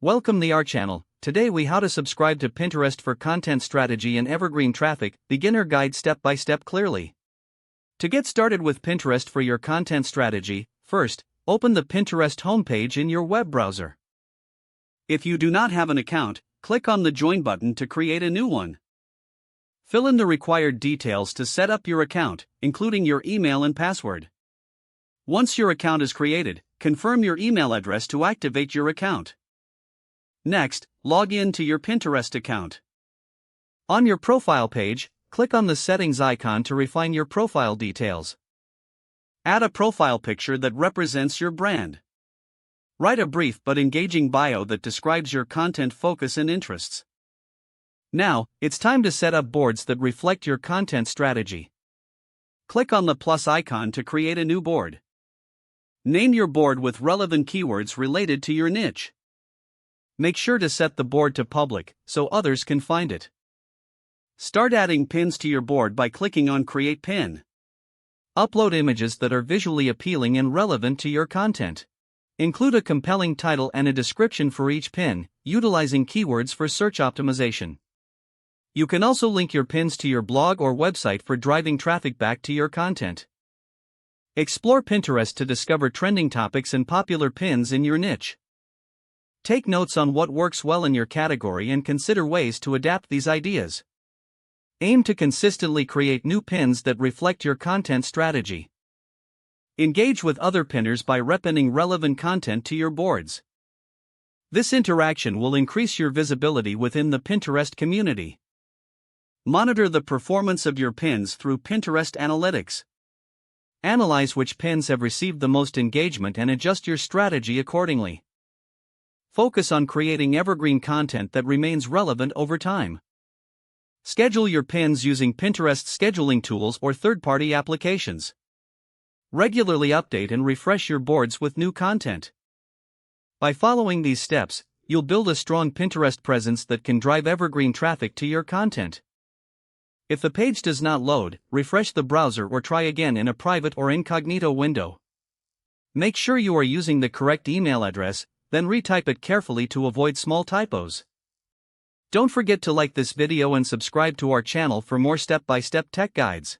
Welcome to our channel. Today we how to subscribe to Pinterest for content strategy and evergreen traffic, beginner guide step by step clearly. To get started with Pinterest for your content strategy, first, open the Pinterest homepage in your web browser. If you do not have an account, click on the Join button to create a new one. Fill in the required details to set up your account, including your email and password. Once your account is created, confirm your email address to activate your account. Next, log in to your Pinterest account. On your profile page, click on the settings icon to refine your profile details. Add a profile picture that represents your brand. Write a brief but engaging bio that describes your content focus and interests. Now, it's time to set up boards that reflect your content strategy. Click on the plus icon to create a new board. Name your board with relevant keywords related to your niche. Make sure to set the board to public, so others can find it. Start adding pins to your board by clicking on Create Pin. Upload images that are visually appealing and relevant to your content. Include a compelling title and a description for each pin, utilizing keywords for search optimization. You can also link your pins to your blog or website for driving traffic back to your content. Explore Pinterest to discover trending topics and popular pins in your niche. Take notes on what works well in your category and consider ways to adapt these ideas. Aim to consistently create new pins that reflect your content strategy. Engage with other pinners by repinning relevant content to your boards. This interaction will increase your visibility within the Pinterest community. Monitor the performance of your pins through Pinterest Analytics. Analyze which pins have received the most engagement and adjust your strategy accordingly. Focus on creating evergreen content that remains relevant over time. Schedule your pins using Pinterest scheduling tools or third-party applications. Regularly update and refresh your boards with new content. By following these steps, you'll build a strong Pinterest presence that can drive evergreen traffic to your content. If the page does not load, refresh the browser or try again in a private or incognito window. Make sure you are using the correct email address, then retype it carefully to avoid small typos. Don't forget to like this video and subscribe to our channel for more step-by-step tech guides.